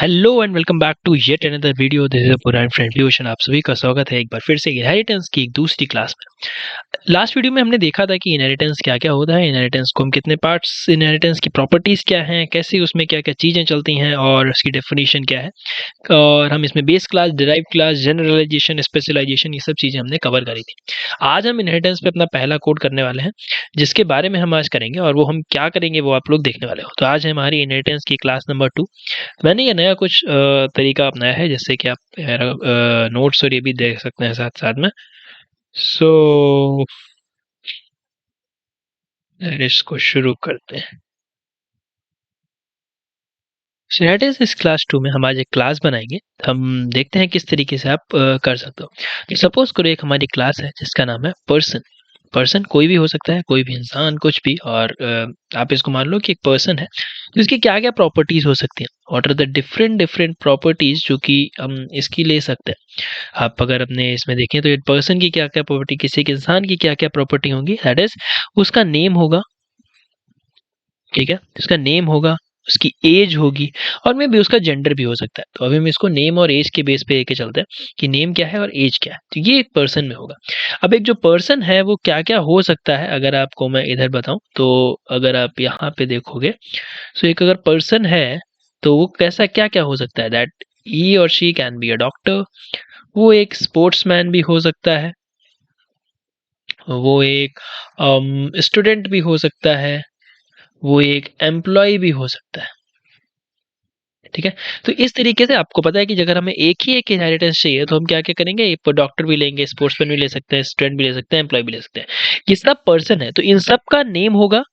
Hello and welcome back to yet another video. This is पुरान friendly ocean. आप सभी का स्वागत है एक बार फिर से इनहेरिटेंस की एक दूसरी क्लास में। लास्ट वीडियो में हमने देखा था कि इनहेरिटेंस क्या क्या होता है, इनहेरिटेंस को हम कितने पार्ट्स, इनहेरिटेंस की प्रॉपर्टीज क्या हैं, कैसे उसमें क्या क्या चीज़ें चलती हैं और उसकी डेफिनेशन क्या है। और हम इसमें base class, derive class, generalisation, specialisation, ये सब चीज़ें हमने कवर करी थी। आज हम इनहेरिटेंस पे अपना पहला कोड करने वाले हैं, जिसके बारे में हम आज करेंगे और वो हम क्या करेंगे वो आप लोग देखने वाले हो। तो आज है हमारी इनहेरिटेंस की क्लास नंबर 2। मैंने ये नया कुछ तरीका अपनाया है, जिससे कि आप नोट्स और ये भी देख सकते हैं साथ साथ में। सो इसको शुरू करते हैं। सिनेटेस इस क्लास 2 में हम आज एक क्लास बनाएंगे। हम देखते हैं किस तरीके से आप कर सकते हो। तो सपोज करो एक हमारी क्लास है जिसका नाम है पर्सन। पर्सन कोई भी हो सकता है, कोई भी इंसान, कुछ भी। और आप इसको मान लो कि एक पर्सन है, तो इसकी क्या क्या प्रॉपर्टीज हो सकती हैं, what are the different different properties जो कि हम इसकी ले सकते हैं। आप अगर अपने इसमें देखें तो एक पर्सन की क्या क्या प्रॉपर्टी, किसी एक इंसान की क्या क्या प्रॉपर्टी होंगी, दैट इज उसका नेम होगा। ठीक है, उसका नेम होगा, उसकी एज होगी, और मे भी उसका जेंडर भी हो सकता है। तो अभी हम इसको नेम और एज के बेस पे लेके चलते हैं कि नेम क्या है और एज क्या है। तो ये एक पर्सन में होगा। अब एक जो पर्सन है वो क्या क्या हो सकता है, अगर आपको मैं इधर बताऊं तो अगर आप यहाँ पे देखोगे, तो एक अगर पर्सन है तो वो कैसा क्या क्या हो सकता है, दैट ही और she can be a doctor, वो एक स्पोर्ट्समैन भी हो सकता है, वो एक स्टूडेंट भी हो सकता है, वो एक एम्प्लॉय भी हो सकता है। ठीक है, तो इस तरीके से आपको पता है कि अगर हमें एक ही एक इनहेरिटेंस चाहिए तो हम क्या क्या करेंगे, एक डॉक्टर भी लेंगे, स्पोर्ट्समैन भी ले सकते हैं, स्टूडेंट भी ले सकते हैं, एम्प्लॉय भी ले सकते हैं। ये सब पर्सन है, तो इन सब का नेम होगा,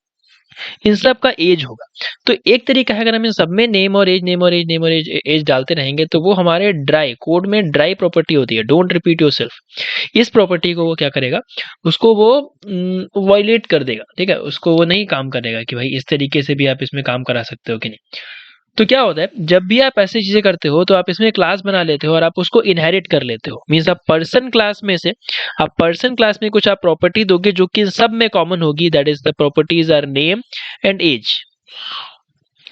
इन सब का एज होगा। तो एक तरीका है, अगर हम इन सब में नेम और एज, नेम और एज, नेम और एज एज डालते रहेंगे तो वो हमारे ड्राई कोड में ड्राई प्रॉपर्टी होती है, डोंट रिपीट योरसेल्फ। इस प्रॉपर्टी को वो क्या करेगा, उसको वो वायलेट कर देगा। ठीक है, उसको वो नहीं काम करेगा कि भाई इस तरीके से भी आप इसमें काम करा सकते हो कि नहीं। तो क्या होता है, जब भी आप ऐसी चीजें करते हो तो आप इसमें क्लास बना लेते हो और आप उसको इनहेरिट कर लेते हो। मीन्स आप पर्सन क्लास में से, आप पर्सन क्लास में कुछ आप प्रॉपर्टी दोगे जो कि इन सब में कॉमन होगी, that is the properties are name and age.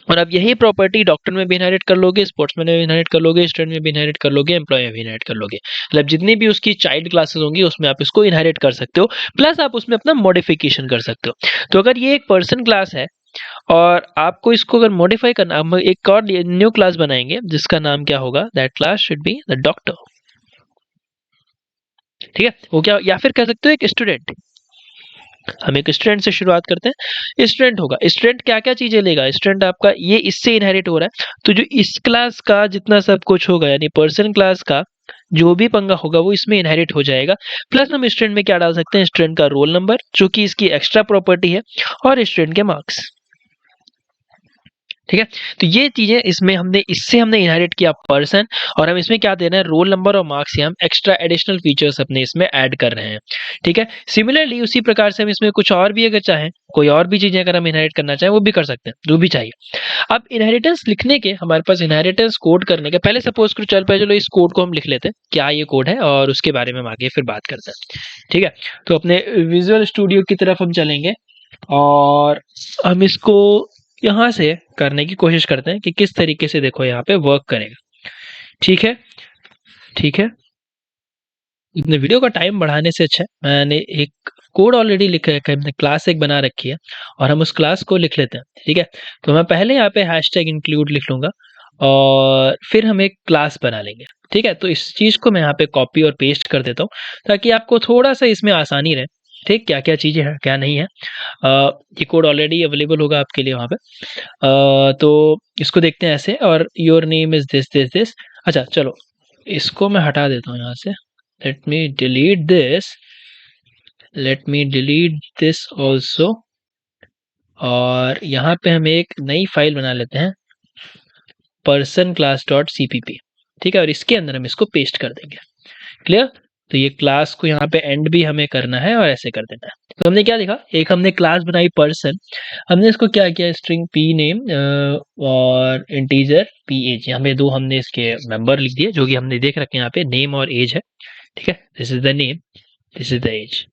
और आप यही प्रॉपर्टी डॉक्टर में भी इनहेरिट कर लोगे, स्पोर्ट्समैन में भी इनहेरिट कर लोगे, स्टूडेंट में भी इनहेरिट कर लोगे, एम्प्लॉय में भी इनहेरिट कर लोगे। मतलब जितनी भी उसकी चाइल्ड क्लासेस होंगी उसमें आप इसको इनहेरिट कर सकते हो, प्लस आप उसमें अपना मॉडिफिकेशन कर सकते हो। तो अगर ये एक पर्सन क्लास है और आपको इसको अगर मॉडिफाई करना, हम एक और न्यू क्लास बनाएंगे जिसका नाम क्या होगा, that class should be the doctor. ठीक है, वो क्या, या फिर कह सकते हो एक स्टूडेंट। हम एक स्टूडेंट से शुरुआत करते हैं। स्टूडेंट होगा, स्टूडेंट क्या क्या चीजें लेगा, स्टूडेंट आपका ये इससे इनहेरिट हो रहा है, तो जो इस क्लास का जितना सब कुछ होगा, यानी पर्सन क्लास का जो भी पंगा होगा वो इसमें इनहेरिट हो जाएगा। प्लस हम स्टूडेंट में क्या डाल सकते हैं, स्टूडेंट का रोल नंबर जो कि इसकी एक्स्ट्रा प्रॉपर्टी है, और स्टूडेंट के मार्क्स। ठीक है, तो ये चीजें इसमें हमने, इससे हमने इनहेरिट किया पर्सन, और हम इसमें क्या दे रहे हैं, रोल नंबर और मार्क्स, से हम एक्स्ट्रा एडिशनल फीचर्स अपने इसमें ऐड कर रहे हैं। ठीक है, सिमिलरली उसी प्रकार से हम इसमें कुछ और भी अगर चाहें, कोई और भी चीजें अगर हम इनहेरिट करना चाहें वो भी कर सकते हैं, जो भी चाहिए। अब इनहेरिटेंस लिखने के, हमारे पास इनहेरिटेंस कोड करने के पहले सपोज करो, चलो इस कोड को हम लिख लेते हैं, क्या ये कोड है, और उसके बारे में हम आगे फिर बात करते हैं। ठीक है, तो अपने विजुअल स्टूडियो की तरफ हम चलेंगे और हम इसको यहाँ से करने की कोशिश करते हैं कि किस तरीके से देखो यहाँ पे वर्क करेगा। ठीक है, ठीक है, इतने वीडियो का टाइम बढ़ाने से अच्छा है मैंने एक कोड ऑलरेडी लिख रखा है, हमने क्लास एक बना रखी है और हम उस क्लास को लिख लेते हैं। ठीक है, तो मैं पहले यहाँ पे हैशटैग इंक्लूड लिख लूंगा और फिर हम एक क्लास बना लेंगे। ठीक है, तो इस चीज को मैं यहाँ पे कॉपी और पेस्ट कर देता हूँ ताकि आपको थोड़ा सा इसमें आसानी रहे। ठीक, क्या क्या चीजें हैं क्या नहीं है। ये कोड ऑलरेडी अवेलेबल होगा आपके लिए वहाँ पे। तो इसको देखते हैं ऐसे, और your name is this this this. अच्छा चलो, इसको मैं हटा देता हूँ यहाँ से। Let me delete this, let me delete this also. और यहाँ पे हम एक नई फाइल बना लेते हैं, पर्सन क्लास डॉट cpp। ठीक है, और इसके अंदर हम इसको पेस्ट कर देंगे। क्लियर, तो ये क्लास को यहाँ पे एंड भी हमें करना है और ऐसे कर देना है। तो हमने क्या देखा, एक हमने क्लास बनाई पर्सन, हमने इसको क्या किया, स्ट्रिंग पी नेम और इंटीजर पी एज, यहाँ पे दो हमने इसके मेंबर लिख दिए जो कि हमने देख रखे हैं, यहाँ पे नेम और एज है। ठीक है, this is the name, this is the age.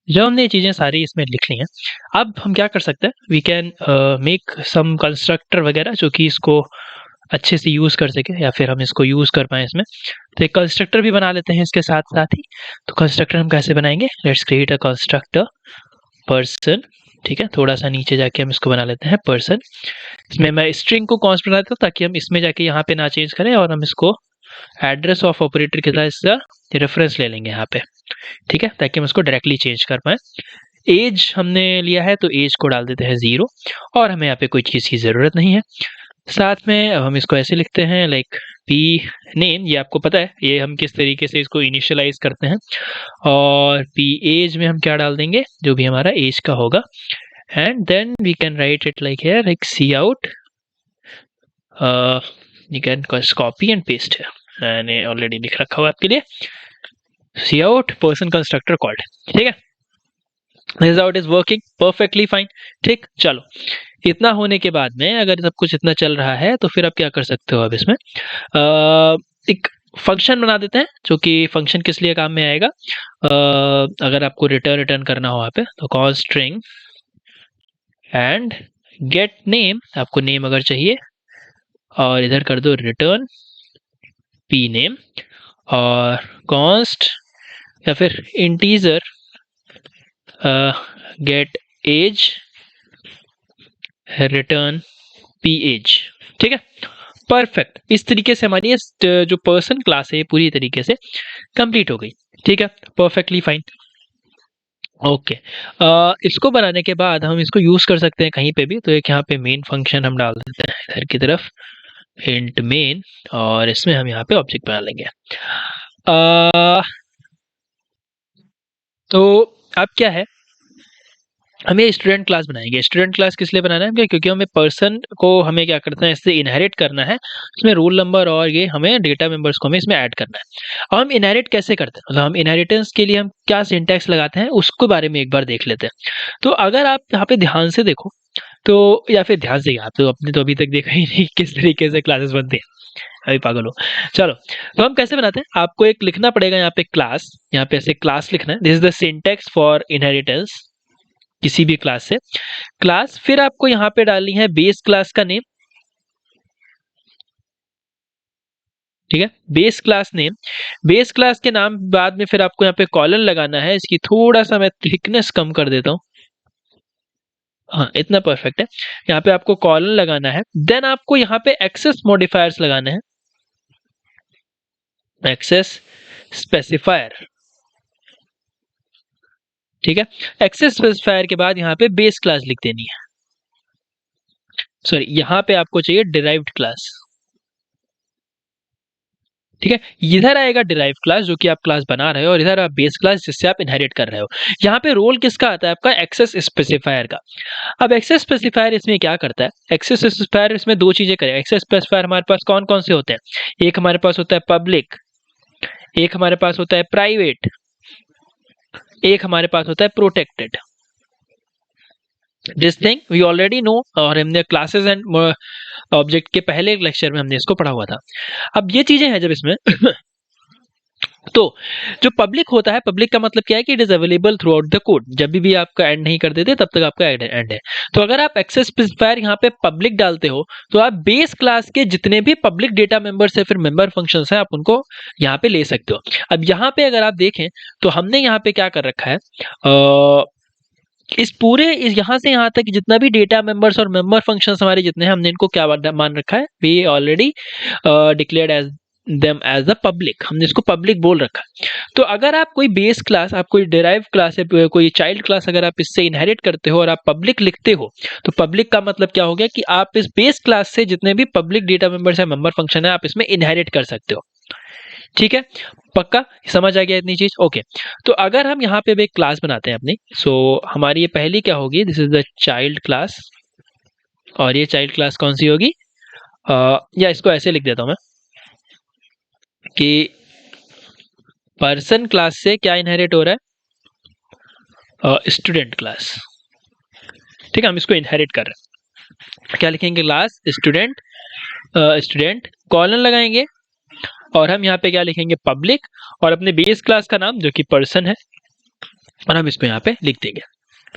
जब हमने ये चीज़ें सारी इसमें लिख ली हैं, अब हम क्या कर सकते हैं, we can make some constructor वगैरह जो कि इसको अच्छे से यूज़ कर सके या फिर हम इसको यूज़ कर पाएँ इसमें। तो एक कंस्ट्रक्टर भी बना लेते हैं इसके साथ-साथ ही। तो कंस्ट्रक्टर हम कैसे बनाएँगे? Let's create a constructor person, ठीक है? थोड़ा-सा नीचे जाके हम इसको बना लेते हैं पर्सन। इसमें मैं स्ट्रिंग को कॉन्स्ट बना देता हूँ ताकि हम इसमें जाके यहाँ पे ना चेंज करें और हम इसको एड्रेस ऑफ ऑपरेटर के साथ इसका रेफरेंस ले लेंगे यहाँ पे, ठीक है? ताकि हम इसको डायरेक्टली चेंज कर पाएँ। एज हमने लिया है तो एज को डाल देते हैं 0 और हमें यहाँ पे कोई चीज़ की ज़रूरत नहीं है। साथ में अब हम इसको ऐसे लिखते हैं लाइक पी नेम, ये आपको पता है ये हम किस तरीके से इसको इनिशियलाइज़ करते हैं, और पी एज में हम क्या डाल देंगे, जो भी हमारा एज का होगा, and then we can write it like here like C out, you can just copy and paste है, मैंने ऑलरेडी लिख रखा हुआ आपके लिए, सी आउट पर्सन कंस्ट्रक्टर कॉल्ड, ठीक है? This out is working perfectly fine, ठीक? चलो, इतना होने के बाद में अगर सब कुछ इतना चल रहा है तो फिर आप क्या कर सकते हो, अब इसमें एक फंक्शन बना देते हैं जो कि फंक्शन किस लिए काम में आएगा, अगर आपको रिटर्न करना हो यहाँ पे तो call string and get name, आपको नेम अगर चाहिए, और इधर कर दो रिटर्न पी नेम, और कॉन्स्ट या फिर integer get age return P age, ठीक है? परफेक्ट। इस तरीके से हमारी जो पर्सन क्लास है पूरी तरीके से कंप्लीट हो गई, ठीक है? Perfectly fine. ओके, इसको बनाने के बाद हम इसको यूज कर सकते हैं कहीं पे भी, तो एक यहाँ पे मेन फंक्शन हम डाल देते हैं इधर की तरफ, इंट मेन, और इसमें हम यहाँ पे ऑब्जेक्ट बना लेंगे। तो अब क्या है, हम ये स्टूडेंट क्लास बनाएंगे। स्टूडेंट क्लास किस लिए बनाना है, क्योंकि हमें पर्सन को हमें क्या करना है, इससे इनहेरिट करना है, इसमें रोल नंबर और ये हमें डेटा मेंबर्स को हमें इसमें ऐड करना है। और हम इनहेरिट कैसे करते हैं, मतलब हम इनहेरिटेंस के लिए हम क्या सिंटैक्स लगाते हैं उसके बारे में एक बार देख लेते हैं। तो अगर आप यहाँ पे ध्यान से देखो तो, या फिर ध्यान से, आप तो अपने तो अभी तक देखा ही नहीं किस तरीके से क्लासेस बनती हैं, अभी पागल हो। चलो, तो हम कैसे बनाते हैं, आपको एक लिखना पड़ेगा यहाँ पे क्लास, यहाँ पे ऐसे क्लास लिखना है, this is the syntax for inheritance किसी भी क्लास से। क्लास, फिर आपको यहाँ पे डालनी है बेस क्लास का नेम, ठीक है? Base class name, base class के नाम बाद में फिर आपको यहाँ पे कॉलन लगाना है, इसकी थोड़ा सा मैं थिकनेस कम कर देता हूँ, हाँ इतना परफेक्ट है। यहाँ पे आपको कॉलन लगाना है, देन आपको यहाँ पे एक्सेस मॉडिफायर्स लगाने हैं, एक्सेस स्पेसिफायर, ठीक है? एक्सेस स्पेसिफायर के बाद यहाँ पे बेस क्लास लिख देनी है, सॉरी यहाँ पे आपको चाहिए डिराइव्ड क्लास, ठीक है? इधर आएगा डिराइव क्लास जो कि आप क्लास बना रहे हो, और इधर आप बेस क्लास जिससे आप इनहेरिट कर रहे हो। यहाँ पे रोल किसका आता है, आपका एक्सेस स्पेसिफायर का। अब एक्सेस स्पेसिफायर इसमें क्या करता है, एक्सेस स्पेसिफायर इसमें दो चीजें करेगा। एक्सेस स्पेसिफायर हमारे पास कौन कौन से होते हैं, एक हमारे पास होता है पब्लिक, एक हमारे पास होता है प्राइवेट, एक हमारे पास होता है protected. This thing we already know, और हमने क्लासेस एंड ऑब्जेक्ट के पहले लेक्चर में हमने इसको पढ़ा हुआ था। अब ये चीजें हैं जब इसमें तो जो पब्लिक होता है, पब्लिक का मतलब क्या है कि it is available through out the code, जब भी आप एंड नहीं कर देते तब तक आपका एंड है। तो अगर आप एक्सेस स्पेसिफायर यहाँ पे पब्लिक डालते हो तो आप बेस क्लास के जितने भी पब्लिक डेटा मेंबर्स है, फिर मेंबर फंक्शंस हैं, आप उनको यहाँ पे ले सकते हो। अब यहाँ पे अगर आप देखें तो हमने यहाँ पे क्या कर रखा है, इस पूरे इस यहाँ से यहाँ तक जितना भी डेटा मेंबर्स और मेंबर फंक्शंस हमारे जितने हैं, हमने इनको क्या मान रखा है, we already declared as them as a public, हमने इसको पब्लिक बोल रखा है। तो अगर आप कोई बेस क्लास, आप कोई डिराइव क्लास है, कोई चाइल्ड क्लास अगर आप इससे इनहेरिट करते हो और आप पब्लिक लिखते हो, तो पब्लिक का मतलब क्या हो गया कि आप इस बेस क्लास से जितने भी पब्लिक डेटा मेंबर्स है, मेंबर फंक्शन है, आप इसमें इनहेरिट कर सकते हो, ठीक है? पक्का समझ आ गया इतनी चीज? ओके, तो अगर हम यहाँ पे भी एक क्लास बनाते हैं अपनी, सो हमारी ये पहली क्या होगी, this is the child class, और ये चाइल्ड क्लास कौन सी होगी, या इसको ऐसे लिख देता हूं मैं कि पर्सन क्लास से क्या इनहेरिट हो रहा है, स्टूडेंट क्लास, ठीक है? हम इसको इनहेरिट कर रहे हैं, क्या लिखेंगे, क्लास स्टूडेंट, स्टूडेंट कॉलन लगाएंगे, और हम यहाँ पे क्या लिखेंगे, पब्लिक, और अपने बेस क्लास का नाम जो कि पर्सन है, और हम इसको यहाँ पे लिख देंगे।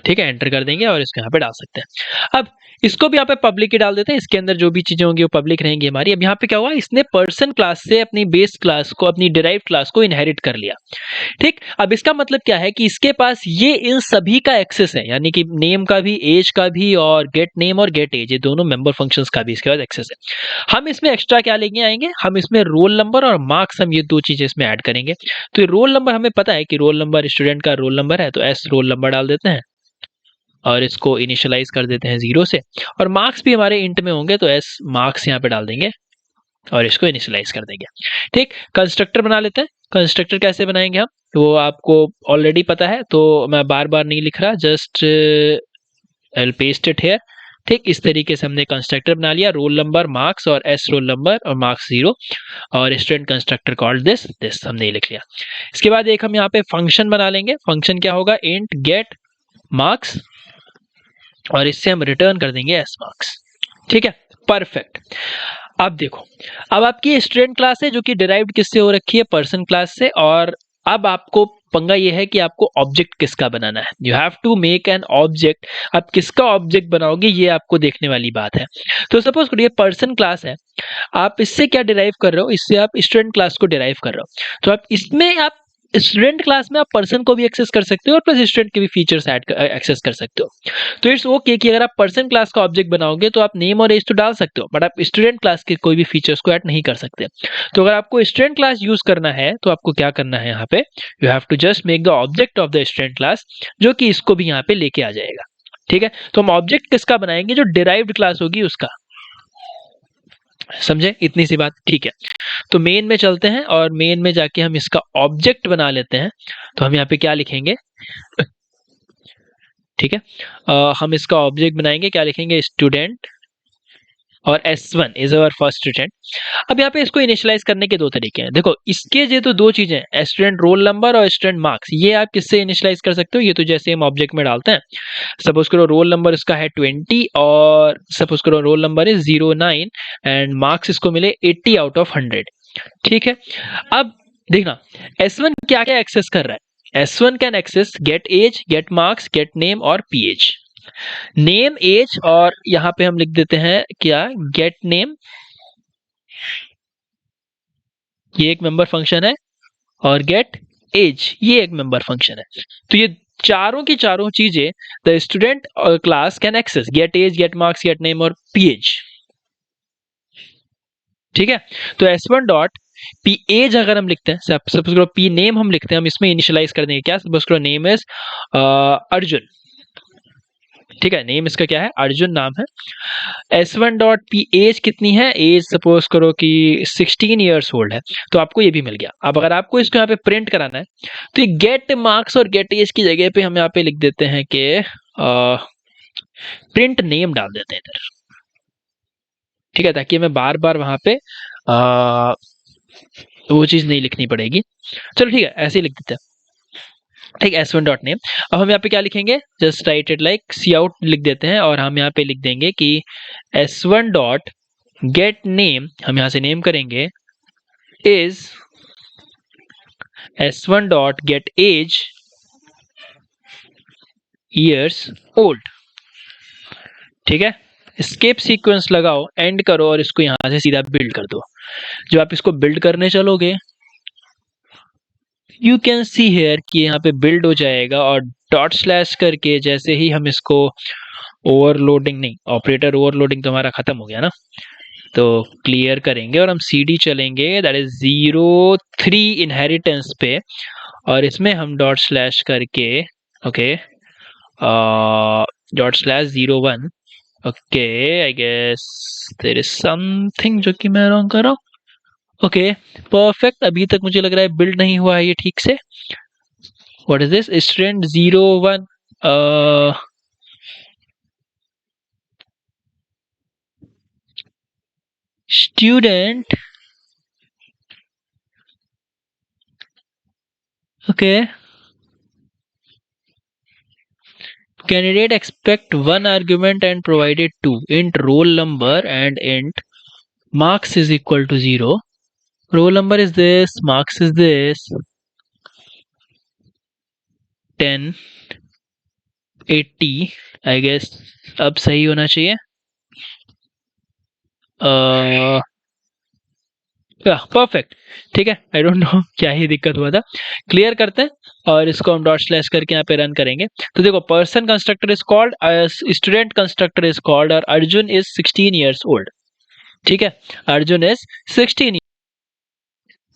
ठीक है, एंटर कर देंगे और इसको यहाँ पे डाल सकते हैं। अब इसको भी यहाँ पे पब्लिक ही डाल देते हैं, इसके अंदर जो भी चीजें होंगी वो पब्लिक रहेंगी हमारी। अब यहाँ पे क्या हुआ, इसने पर्सन क्लास से अपनी बेस क्लास को, अपनी डिराइव्ड क्लास को इनहेरिट कर लिया। ठीक, अब इसका मतलब क्या है कि इसके पास ये इन सभी का एक्सेस है, यानी कि नेम का भी, एज का भी, और गेट नेम और गेट एज, ये दोनों मेंबर फंक्शंस का भी इसके बाद एक्सेस है। हम इसमें एक्स्ट्रा क्या लेके आएंगे, हम इसमें रोल नंबर और मार्क्स, हम ये दो चीजें इसमें ऐड करेंगे। तो ये रोल नंबर हमें पता है कि रोल नंबर स्टूडेंट का रोल नंबर है, तो एस रोल नंबर डाल देते हैं और इसको इनिशियलाइज कर देते हैं 0 से। और मार्क्स भी हमारे इंट में होंगे तो एस मार्क्स यहाँ पे डाल देंगे और इसको इनिशियलाइज कर देंगे। ठीक, कंस्ट्रक्टर बना लेते हैं। कंस्ट्रक्टर कैसे बनाएंगे हम, वो आपको ऑलरेडी पता है, तो मैं बार बार नहीं लिख रहा, just I will paste it here. ठीक, इस तरीके से हमने कंस्ट्रक्टर बना लिया, रोल नंबर मार्क्स और एस रोल नंबर और मार्क्स 0 और स्टूडेंट कंस्ट्रक्टर कॉल्ड दिस हमने लिख लिया। इसके बाद एक हम यहाँ पे फंक्शन बना लेंगे। फंक्शन क्या होगा, इंट गेट मार्क्स, और इससे हम रिटर्न कर देंगे एस मार्क्स। ठीक है, परफेक्ट। अब देखो, अब आपकी स्टूडेंट क्लास है जो कि डिराइव्ड किससे हो रखी है, पर्सन क्लास से। और अब आपको पंगा ये है कि आपको ऑब्जेक्ट किसका बनाना है, you have to make an object. अब किसका ऑब्जेक्ट बनाओगे ये आपको देखने वाली बात है। तो सपोज करिए पर्सन क्लास है, आप इससे क्या डिराइव कर रहे हो, इससे आप स्टूडेंट क्लास को डिराइव कर रहे हो। तो आप इसमें आप स्टूडेंट क्लास में आप पर्सन को भी एक्सेस कर सकते हो और प्लस स्टूडेंट के भी फीचर्स ऐड एक्सेस कर सकते हो। तो इट्स ओके कि अगर आप पर्सन क्लास का ऑब्जेक्ट बनाओगे तो आप नेम और एज तो डाल सकते हो, बट आप स्टूडेंट क्लास के कोई भी फीचर्स को ऐड नहीं कर सकते। तो अगर आपको स्टूडेंट क्लास यूज करना है तो आपको क्या करना है, यहाँ पे you have to just make the object of the student class, जो कि इसको भी यहाँ पे लेके आ जाएगा। ठीक है, तो हम ऑब्जेक्ट किसका बनाएंगे, जो डिराइव्ड क्लास होगी उसका। समझे इतनी सी बात, ठीक है। तो मेन में चलते हैं और मेन में जाके हम इसका ऑब्जेक्ट बना लेते हैं। तो हम यहाँ पे क्या लिखेंगे, ठीक है, हम इसका ऑब्जेक्ट बनाएंगे, क्या लिखेंगे, स्टूडेंट, और S1 is our first student. अब यहाँ पे इसको इनिशियलाइज करने के दो तरीके हैं। देखो, इसके ये तो दो चीजें हैं, स्टूडेंट रोल नंबर और स्टूडेंट मार्क्स, ये आप किससे इनिशियलाइज कर सकते हो, ये तो जैसे हम ऑब्जेक्ट में डालते हैं। सपोज करो रोल नंबर इसका है 20 और सपोज करो roll number is 09 and marks इसको मिले 80 आउट ऑफ 100। ठीक है, अब देखना S1 क्या क्या एक्सेस कर रहा है। S1 can access get age, get marks, get name और पीएच। नेम, एज, और यहां पे हम लिख देते हैं क्या, गेट नेम, ये एक मेंबर फंक्शन है, और गेट एज ये एक मेंबर फंक्शन है। तो ये चारों की चारों चीजें the student class can access, get age, get marks, get name और पीएच। ठीक है, तो S1 डॉट पी एज अगर हम लिखते हैं, सपोज करो पी नेम हम लिखते हैं, हम इसमें इनिशियलाइज कर देंगे क्या, सपोज करो नेम इज अर्जुन। ठीक है, नेम इसका क्या है, अर्जुन नाम है। S1 डॉट पी एज कितनी है, एज सपोज करो कि 16 ईयर्स ओल्ड है, तो आपको ये भी मिल गया। अब अगर आपको इसको यहाँ पे प्रिंट कराना है तो ये गेट मार्क्स और गेट एज की जगह पे हम यहाँ पे लिख देते हैं कि प्रिंट नेम डाल देते हैं इधर। ठीक है, ताकि हमें बार बार वहां पे वो चीज नहीं लिखनी पड़ेगी। चलो ठीक है, ऐसे ही लिख देते हैं। ठीक, S1 डॉट नेम। अब हम यहाँ पे क्या लिखेंगे, just write it like C out लिख देते हैं और हम यहाँ पे लिख देंगे कि S1 डॉट गेट नेम, हम यहाँ से नेम करेंगे, is S1 dot get age years old. ठीक है, स्केप सीक्वेंस लगाओ, एंड करो और इसको यहां से सीधा बिल्ड कर दो। जब आप इसको बिल्ड करने चलोगे यू कैन सी हेयर कि यहाँ पे बिल्ड हो जाएगा, और डॉट स्लैश करके जैसे ही हम इसको ओवरलोडिंग नहीं, ऑपरेटर ओवरलोडिंग तो हमारा खत्म हो गया ना, तो क्लियर करेंगे और हम CD चलेंगे, दैट इज 03 इनहेरिटेंस पे, और इसमें हम डॉट स्लैश करके okay dot slash 01। Okay, I guess there is something जो कि मैं रॉन्ग कर रहा हूँ। Okay, perfect. अभी तक मुझे लग रहा है बिल्ड नहीं हुआ है ये ठीक से। What is this, student 01 student, okay, candidate expect one argument and provided two, int roll number and int marks is equal to 0. Roll number is this, marks is this. 1080 I guess अब सही होना चाहिए। Perfect. ठीक है, I don't know क्या ही दिक्कत हुआ था। क्लियर करते हैं और इसको हम डॉट स्लैश करके यहाँ पे रन करेंगे। तो देखो, person constructor is called, student constructor is called, और अर्जुन इज 16 ईयर्स ओल्ड। ठीक है, अर्जुन इज 16।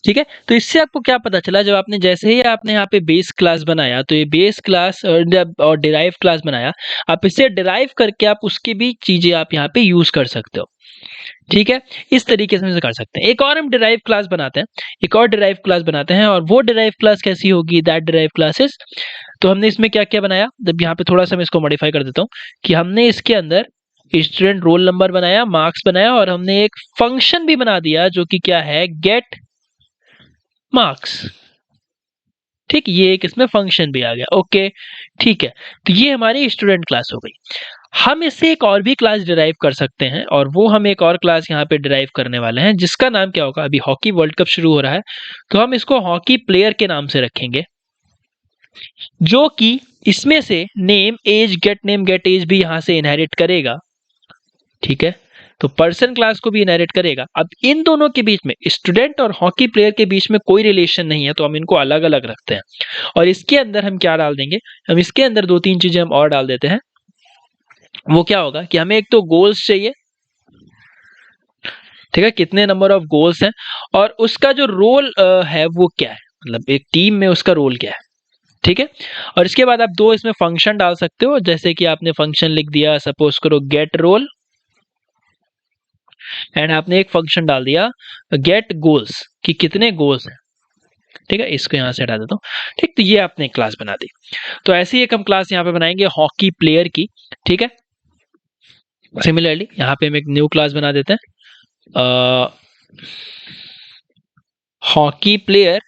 ठीक है, तो इससे आपको क्या पता चला, जब आपने जैसे ही आपने यहाँ पे बेस क्लास बनाया, तो ये बेस क्लास और डिराइव क्लास बनाया, आप इसे डिराइव करके आप उसकी भी चीजें आप यहाँ पे यूज कर सकते हो। ठीक है, इस तरीके से हम इसे कर सकते हैं। एक और हम डिराइव क्लास बनाते हैं, एक और डिराइव क्लास बनाते हैं, और वो डिराइव क्लास कैसी होगी, दैट डिराइव क्लासेस। तो हमने इसमें क्या क्या बनाया, जब यहाँ पे थोड़ा सा मैं इसको मॉडिफाई कर देता हूँ, कि हमने इसके अंदर स्टूडेंट रोल नंबर बनाया, मार्क्स बनाया, और हमने एक फंक्शन भी बना दिया जो कि क्या है, गेट मार्क्स। ठीक, ये एक इसमें फंक्शन भी आ गया। ओके, ठीक है, तो ये हमारी स्टूडेंट क्लास हो गई। हम इससे एक और भी क्लास डिराइव कर सकते हैं, और वो हम एक और क्लास यहाँ पे डिराइव करने वाले हैं, जिसका नाम क्या होगा, अभी हॉकी वर्ल्ड कप शुरू हो रहा है, तो हम इसको हॉकी प्लेयर के नाम से रखेंगे, जो कि इसमें से नेम एज गेट एज भी यहां से इनहेरिट करेगा। ठीक है, तो पर्सन क्लास को भी इनहेरिट करेगा। अब इन दोनों के बीच में, स्टूडेंट और हॉकी प्लेयर के बीच में कोई रिलेशन नहीं है, तो हम इनको अलग अलग रखते हैं। और इसके अंदर हम क्या डाल देंगे, हम इसके अंदर दो तीन चीजें हम और डाल देते हैं। वो क्या होगा कि हमें एक तो गोल्स चाहिए, ठीक है, कितने नंबर ऑफ गोल्स हैं, और उसका जो रोल है वो क्या है, मतलब एक टीम में उसका रोल क्या है। ठीक है, और इसके बाद आप दो इसमें फंक्शन डाल सकते हो, जैसे कि आपने फंक्शन लिख दिया, सपोज करो गेट रोल, एंड आपने एक फंक्शन डाल दिया गेट गोल्स, कि कितने गोल्स हैं। ठीक है, इसको यहां से हटा देता हूँ। ठीक, तो ये आपने क्लास बना दी। तो ऐसी एक हम क्लास यहाँ पे बनाएंगे हॉकी प्लेयर की। ठीक है, सिमिलरली यहाँ पे हम एक न्यू क्लास बना देते हैं, hockey player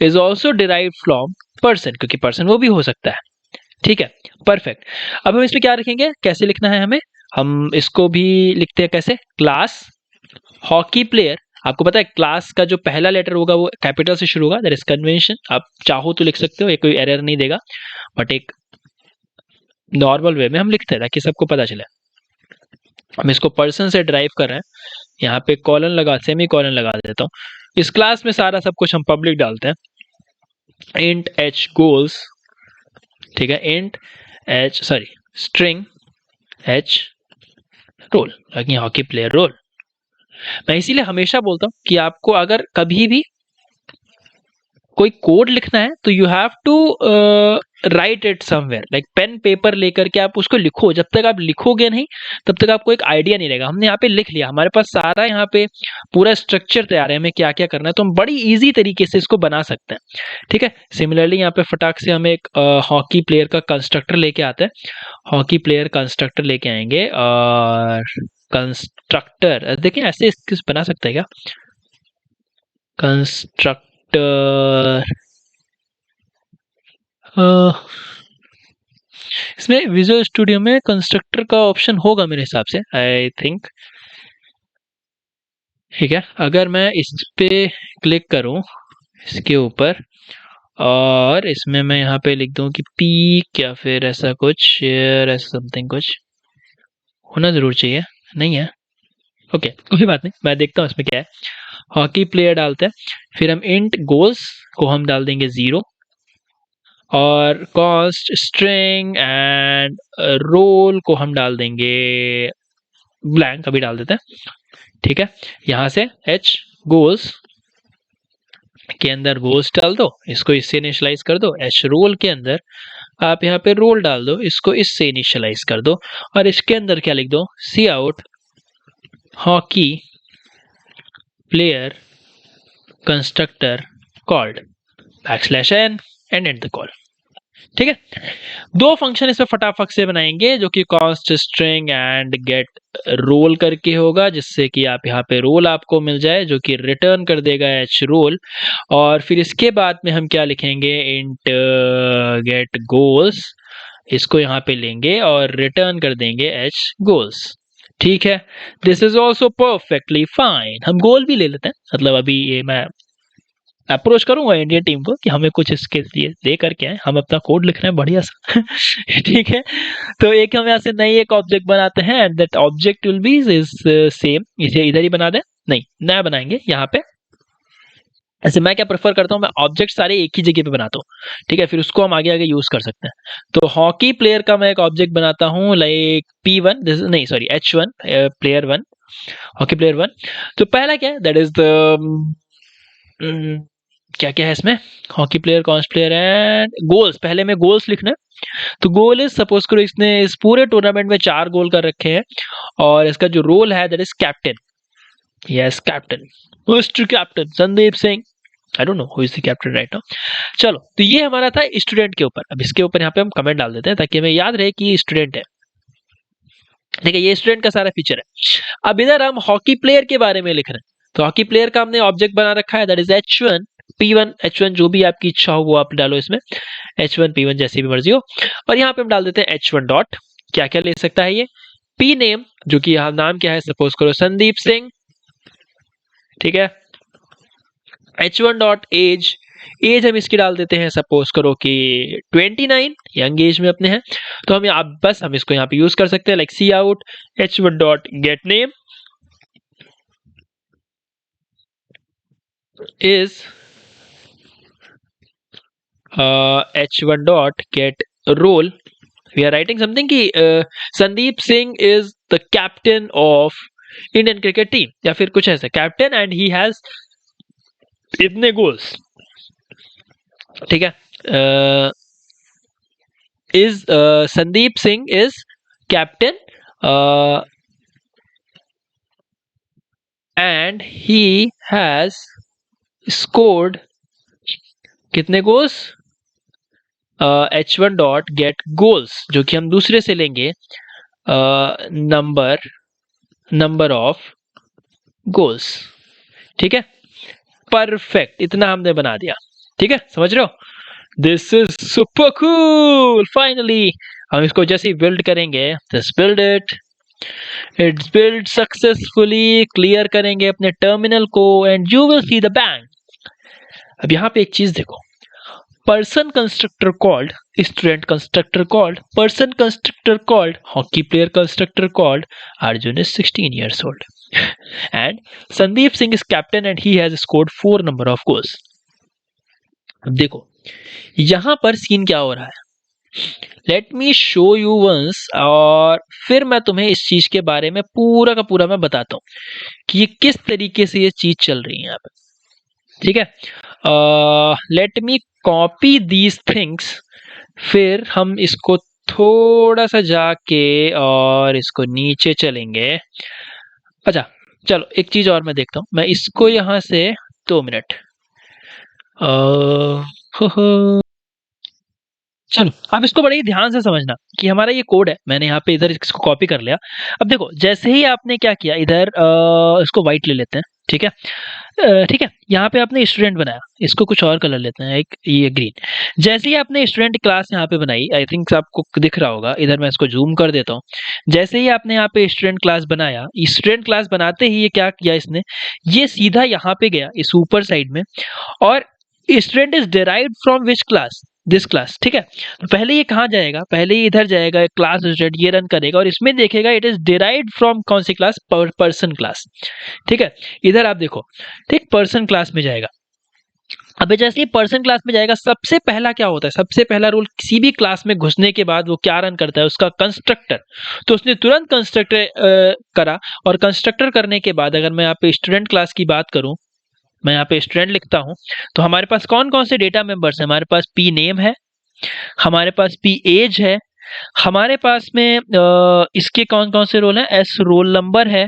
is also derive from person, क्योंकि पर्सन वो भी हो सकता है। ठीक है, परफेक्ट। अब हम इसमें क्या रखेंगे, कैसे लिखना है हमें, हम इसको भी लिखते हैं कैसे, क्लास हॉकी प्लेयर। आपको पता है क्लास का जो पहला लेटर होगा वो कैपिटल से शुरू होगा, दैट इज कन्वेंशन। आप चाहो तो लिख सकते हो, ये कोई एरर नहीं देगा, बट एक नॉर्मल वे में हम लिखते हैं ताकि सबको पता चले। हम इसको पर्सन से ड्राइव कर रहे हैं, यहाँ पे कॉलन लगा, सेमी कॉलन लगा देता हूँ। इस क्लास में सारा सब कुछ हम पब्लिक डालते हैं, इंट एच गोल्स। ठीक है, int H sorry string H role, hockey player role. मैं इसीलिए हमेशा बोलता हूं कि आपको अगर कभी भी कोई कोड लिखना है तो you have to write it somewhere, like pen paper लेकर के आप उसको लिखो। जब तक आप लिखोगे नहीं तब तक आपको एक आइडिया नहीं रहेगा। हमने यहाँ पे लिख लिया, हमारे पास सारा यहाँ पे पूरा स्ट्रक्चर तैयार है, हमें क्या क्या करना है, तो हम बड़ी इजी तरीके से इसको बना सकते हैं। ठीक है, सिमिलरली यहाँ पे फटाक से हम एक हॉकी प्लेयर का कंस्ट्रक्टर लेके आते हैं, हॉकी प्लेयर कंस्ट्रक्टर लेके आएंगे, और कंस्ट्रक्टर देखिए ऐसे किस बना सकते हैं क्या, कंस्ट्रक्टर इसमें विजुअल स्टूडियो में कंस्ट्रक्टर का ऑप्शन होगा मेरे हिसाब से, आई थिंक। ठीक है, अगर मैं इस पे क्लिक करूं इसके ऊपर, और इसमें मैं यहाँ पे लिख दूं कि पीक या फिर ऐसा कुछ शेयर, ऐसा समथिंग कुछ होना जरूर चाहिए, नहीं है। ओके, कोई बात नहीं, मैं देखता हूँ इसमें क्या है। हॉकी प्लेयर डालते हैं, फिर हम इंट गोल्स को हम डाल देंगे 0, और कॉस्ट स्ट्रिंग एंड रोल को हम डाल देंगे ब्लैंक, अभी डाल देते हैं। ठीक है, यहां से एच गोल्स के अंदर गोल्स डाल दो, इसको इससे इनिशियलाइज कर दो। एच रोल के अंदर आप यहाँ पे रोल डाल दो, इसको इससे इनिशियलाइज कर दो, और इसके अंदर क्या लिख दो, cout hockey player constructor called \n and and the call. ठीक है, दो फंक्शन इसमें फटाफट से बनाएंगे, जो कि const string and get role करके होगा, जिससे कि आप यहाँ पे रोल आपको मिल जाए, जो कि रिटर्न कर देगा एच रोल। और फिर इसके बाद में हम क्या लिखेंगे, इंट गेट गोल्स, इसको यहाँ पे लेंगे और रिटर्न कर देंगे एच गोल्स। ठीक है, this is also perfectly fine. हम गोल भी ले लेते हैं, मतलब अभी ये मैं अप्रोच करूंगा इंडियन टीम को कि हमें कुछ इसके लिए दे करके आए, हम अपना कोड लिख रहे हैं बढ़िया सा। ठीक है, तो एक हम यहाँ से नई एक ऑब्जेक्ट बनाते हैं and that object will be is same, इसे इधर ही बना दें, नहीं नया बनाएंगे यहाँ पे। ऐसे मैं क्या प्रेफर करता हूँ, मैं ऑब्जेक्ट सारे एक ही जगह पे बनाता हूँ, ठीक है, फिर उसको हम आगे आगे यूज कर सकते हैं। तो हॉकी प्लेयर का मैं एक ऑब्जेक्ट बनाता हूँ लाइक P1, नहीं sorry H1, player 1, hockey player 1। तो पहला क्या है, दैट इज द क्या क्या है इसमें, हॉकी प्लेयर, कौन सा प्लेयर एंड गोल्स, पहले में गोल्स लिखना है। तो गोल इज, सपोज करो इसने इस पूरे टूर्नामेंट में 4 गोल कर रखे हैं और इसका जो रोल है that is captain. Yes captain, mister captain Sandeep Singh, I don't know who is the captain right now. चलो, तो ये हमारा था स्टूडेंट के ऊपर। अब इसके ऊपर यहाँ पे हम कमेंट डाल देते हैं ताकि हमें याद रहे कि ये स्टूडेंट है। ठीक है, ये स्टूडेंट का सारा फीचर है। अब इधर हम हॉकी प्लेयर के बारे में लिख रहे हैं, तो हॉकी प्लेयर का हमने ऑब्जेक्ट बना रखा है that is H1 P1 H1, जो भी आपकी इच्छा हो वो आप डालो इसमें, H1 P1 जैसी भी मर्जी हो। और यहाँ पे हम डाल देते हैं H1 डॉट, क्या क्या ले सकता है ये, P नेम, जो कि यहाँ नाम क्या है, सपोज करो संदीप सिंह, ठीक है। H1 डॉट एज, एज हम इसकी डाल देते हैं सपोज करो कि 29, यंग एज में अपने हैं। तो हम यहाँ बस हम इसको यहाँ पे यूज कर सकते हैं like C out H1 dot get name is H1 dot get role. We are writing something कि Sandeep Singh is the captain of Indian cricket team, या फिर कुछ ऐसा, कैप्टन एंड ही हैज इतने गोल्स, ठीक है। Is Sandeep Singh is captain and he has scored कितने goals, H1 dot get goals, जो कि हम दूसरे से लेंगे नंबर ऑफ गोल्स, ठीक है। परफेक्ट, इतना हमने बना दिया, ठीक है, समझ रहे हो। This is super cool. Finally हम इसको जैसे ही बिल्ड करेंगे, just build its build successfully, clear करेंगे अपने टर्मिनल को and you will see the bank. अब यहाँ पे एक चीज देखो, person constructor called, student constructor called, person constructor called, hockey player constructor called, Arjun is 16 years old and Sandeep Singh is captain and he has scored 4 number of goals। अब देखो यहां पर सीन क्या हो रहा है, let me show you once, और फिर मैं तुम्हें इस चीज के बारे में पूरा का पूरा मैं बताता हूं कि ये किस तरीके से ये चीज चल रही है यहाँ पे, ठीक है। Let me copy these things, फिर हम इसको थोड़ा सा जाके और इसको नीचे चलेंगे। अच्छा चलो एक चीज और मैं देखता हूं, मैं इसको यहां से 2 मिनट, चलो आप इसको बड़े ही ध्यान से समझना कि हमारा ये कोड है, मैंने यहाँ पे इधर इसको कॉपी कर लिया। अब देखो जैसे ही आपने क्या किया, इधर इसको व्हाइट ले लेते हैं, ठीक है। ठीक है, यहाँ पे आपने स्टूडेंट बनाया, इसको कुछ और कलर लेते हैं, एक ये ग्रीन। जैसे ही आपने स्टूडेंट क्लास यहाँ पे बनाई, आई थिंक आपको दिख रहा होगा, इधर मैं इसको जूम कर देता हूँ। जैसे ही आपने यहाँ पे स्टूडेंट क्लास बनाया, स्टूडेंट क्लास बनाते ही ये क्या किया इसने, ये सीधा यहाँ पे गया इस ऊपर साइड में, और student is derived from which class, this class, ठीक है। तो पहले ये कहाँ जाएगा, पहले ये इधर जाएगा, क्लास स्टूडेंट ये रन करेगा और इसमें देखेगा इट इज डिराइव्ड फ्रॉम कौन सी क्लास, पर्सन क्लास, ठीक है। इधर आप देखो, ठीक, पर्सन क्लास में जाएगा। अब जैसे ही पर्सन क्लास में जाएगा, सबसे पहला क्या होता है, सबसे पहला रूल, किसी भी क्लास में घुसने के बाद वो क्या रन करता है, उसका कंस्ट्रक्टर। तो उसने तुरंत कंस्ट्रक्टर करा, और कंस्ट्रक्टर करने के बाद अगर मैं यहाँ पे स्टूडेंट क्लास की बात करूं, मैं यहाँ पे स्टूडेंट लिखता हूं, तो हमारे पास कौन कौन से डेटा मेंबर्स है, हमारे पास P नेम है, हमारे पास P एज है, हमारे पास में इसके कौन कौन से रोल है, S रोल नंबर है,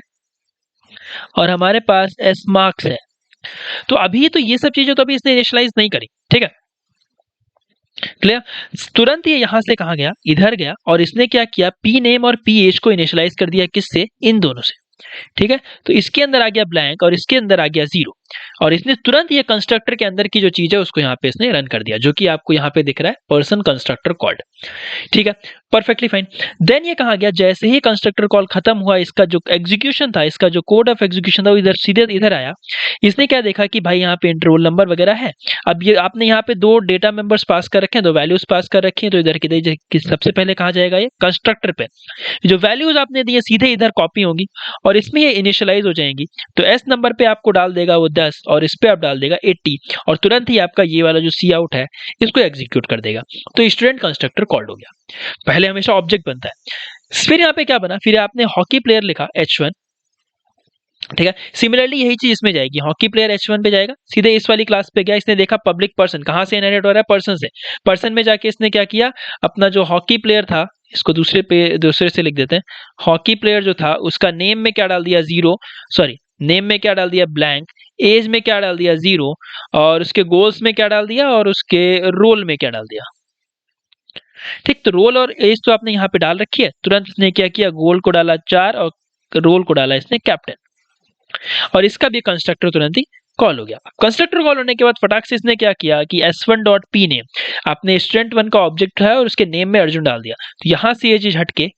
और हमारे पास S मार्क्स है। तो अभी तो ये सब चीजें तो अभी इसने इनिशियलाइज नहीं करी, ठीक है, क्लियर। तुरंत ये यहां से कहा गया, इधर गया, और इसने क्या किया, P नेम और P एज को इनिशियलाइज कर दिया, किससे, इन दोनों से, ठीक है। तो इसके अंदर आ गया ब्लैंक और इसके अंदर आ गया 0। और इसने तुरंत ये कंस्ट्रक्टर के अंदर की जो चीज है उसको यहाँ पे इसने रन कर दिया, जो कि आपको यहाँ पे दिख रहा है पर्सन कंस्ट्रक्टर कॉल्ड। ठीक है, परफेक्टली फाइन। देन ये कहा गया जैसे ही कंस्ट्रक्टर कॉल खत्म हुआ, इसका जो एग्जीक्यूशन था, इसका जो कोड ऑफ एग्जीक्यूशन था वो इधर सीधे इधर आया। इसने क्या देखा कि भाई यहाँ पे रोल नंबर वगैरह है। अब ये आपने यहाँ पे दो डेटा मेंबर्स पास कर रखे हैं, दो वैल्यूज पास कर रखी हैं, तो इधर की सबसे पहले कहाँ जाएगा, ये कंस्ट्रक्टर पे। जो वैल्यूज आपने दिए सीधे इधर कॉपी होंगी और इसमें ये इनिशियलाइज हो जाएंगी। तो एस नंबर पे आपको डाल देगा वो 10 और इस पे आप डाल देगा 80 और तुरंत ही आपका ये वाला जो सी आउट है इसको एग्जीक्यूट कर देगा। तो स्टूडेंट कंस्ट्रक्टर कॉल्ड हो गया। पहले हमेशा ऑब्जेक्ट बनता है। फिर यहाँ पे क्या बना, फिर आपने हॉकी प्लेयर लिखा H1। ठीक है, सिमिलरली यही चीज इसमें जाएगी, हॉकी प्लेयर H1 पे जाएगा, सीधे इस वाली क्लास पे गया, इसने देखा पब्लिक पर्सन, कहां से इनहेरिट हो रहा है, पर्सन से। पर्सन में जाके इसने क्या किया, अपना जो हॉकी प्लेयर था इसको दूसरे से लिख देते हैं। हॉकी प्लेयर जो था उसका नेम में क्या डाल दिया, नेम में क्या डाल दिया, ब्लैंक। एज में क्या डाल दिया, 0। और उसके गोल्स में क्या डाल दिया, और उसके रोल में क्या डाल दिया। ठीक, तो रोल और एज तो आपने यहाँ पे डाल रखी है। तुरंत इसने क्या किया, गोल को डाला 4 और रोल को डाला इसने कैप्टन, और इसका भी कंस्ट्रक्टर तुरंत ही कॉल हो गया। कंस्ट्रक्टर कॉल होने के बाद फटाक से इसने क्या किया कि s1.p नेम, आपने स्टूडेंट1 का ऑब्जेक्ट है और उसके नेम में अर्जुन डाल दिया। तो यहां से ये चीज हटके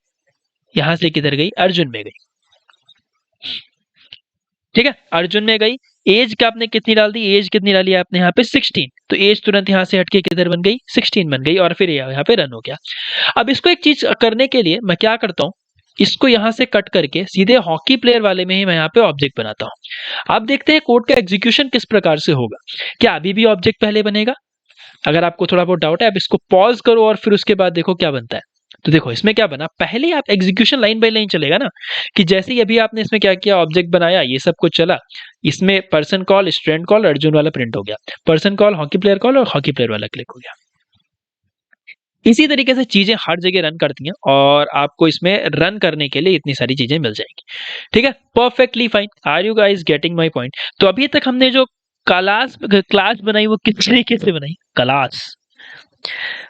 यहां से किधर गई, अर्जुन में गई। ठीक है, अर्जुन में गई। एज का आपने कितनी डाल दी, एज कितनी डाली आपने यहाँ पे 16, तो एज तुरंत यहाँ से हटके किधर बन गई, 16 बन गई, और फिर यहाँ पे रन हो गया। अब इसको एक चीज करने के लिए मैं क्या करता हूँ, इसको यहां से कट करके सीधे हॉकी प्लेयर वाले में ही मैं यहाँ पे ऑब्जेक्ट बनाता हूं। आप देखते हैं कोड का एग्जीक्यूशन किस प्रकार से होगा। क्या अभी भी ऑब्जेक्ट पहले बनेगा? अगर आपको थोड़ा बहुत डाउट है, आप इसको पॉज करो और फिर उसके बाद देखो क्या बनता है। तो देखो इसमें क्या बना, पहले आप एग्जीक्यूशन लाइन बाय लाइन चलेगा ना, कि जैसे ही अभी आपने इसमें क्या किया, ऑब्जेक्ट बनाया, ये सब कुछ चला, इसमें person call, student call, Arjun वाला प्रिंट हो गया, person call, hockey player call और हॉकी प्लेयर वाला क्लिक हो गया। इसी तरीके से चीजें हर जगह रन करती हैं और आपको इसमें रन करने के लिए इतनी सारी चीजें मिल जाएंगी। ठीक है, perfectly fine. Are you guys getting my point? तो अभी तक हमने जो क्लास बनाई वो किस तरीके से बनाई, क्लास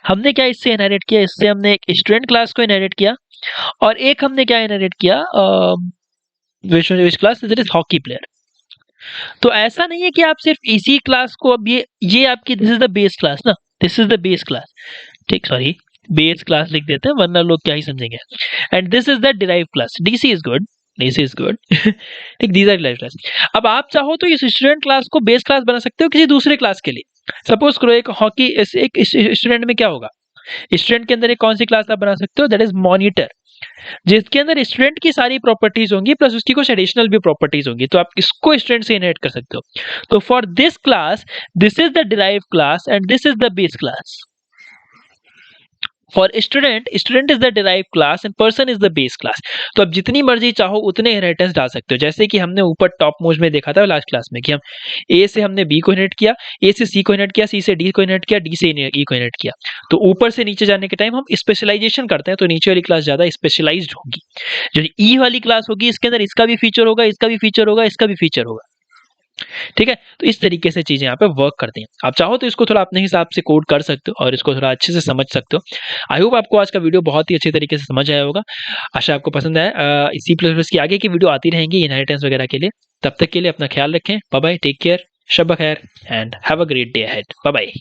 हमने क्या इससे इनहेरिट किया, इससे हमने एक स्टूडेंट क्लास को इनहेरिट किया और एक हमने क्या इनहेरिट किया, which class, that is hockey player. तो ऐसा नहीं है कि आप सिर्फ इसी क्लास को, अब ये आपकी this is the base class ना, this is the base class. ठीक, सॉरी, बेस क्लास लिख देते हैं वरना लोग क्या ही समझेंगे। And this is the derive class, DC is good, DC is good. ठीक, दीज आर डिराइव क्लास। अब आप चाहो तो इस स्टूडेंट क्लास को बेस क्लास बना सकते हो किसी दूसरे क्लास के लिए। सपोज करो एक हॉकी, एक स्टूडेंट में क्या होगा, स्टूडेंट के अंदर एक कौन सी क्लास आप बना सकते हो, दैट इज मॉनिटर, जिसके अंदर स्टूडेंट की सारी प्रॉपर्टीज होंगी प्लस उसकी कुछ एडिशनल भी प्रॉपर्टीज होंगी, तो आप इसको स्टूडेंट से इनहेरिट कर सकते हो। तो for this class this is the derive class and this is the base class. For student, student is the derive class and person is the base class. तो आप जितनी मर्जी चाहो उतने इनहेरिटेंस डाल सकते हो, जैसे कि हमने ऊपर टॉप मोस्ट में देखा था लास्ट क्लास में कि हम ए से हमने बी को इनहेरिट किया, ए से सी को इनहेरिट किया, सी से डी को इनहेरिट किया, डी से ई को इनहेरिट किया। तो ऊपर से नीचे जाने के टाइम हम स्पेशलाइजेशन करते हैं, तो नीचे वाली क्लास ज्यादा स्पेशलाइज्ड होगी। जो ई वाली क्लास होगी इसके अंदर इसका भी फीचर होगा, इसका भी फीचर होगा, इसका भी फीचर होगा। ठीक है, तो इस तरीके से चीजें यहाँ पे वर्क करती हैं। आप चाहो तो इसको थोड़ा अपने हिसाब से कोड कर सकते हो और इसको थोड़ा अच्छे से समझ सकते हो। आई होप आपको आज का वीडियो बहुत ही अच्छे तरीके से समझ आया होगा, आशा आपको पसंद आया। सी प्लस प्लस की आगे की वीडियो आती रहेंगी इनहेरिटेंस वगैरह के लिए। तब तक के लिए अपना ख्याल रखें, बाय बाय, टेक केयर, शब खैर and have a great day ahead, bye bye.